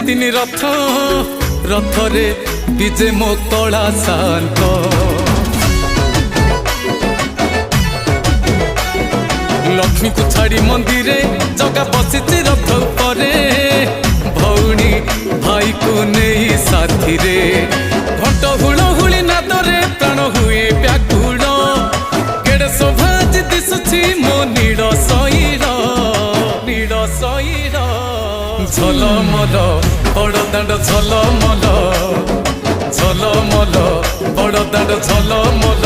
तीन रथ रथरे विजे मो कला शांत लक्ष्मी को छाड़ी मंदिर जगा बसी रथ उपरे भौणी भाई को नहीं साथी रे घंट हुलहुली नादरे प्राण हुए व्याकुल केड़े शोभाज दिशुची मो नीड़ शईर झलमल बड़दाण्ड झलमल बड़दाण्ड झलमल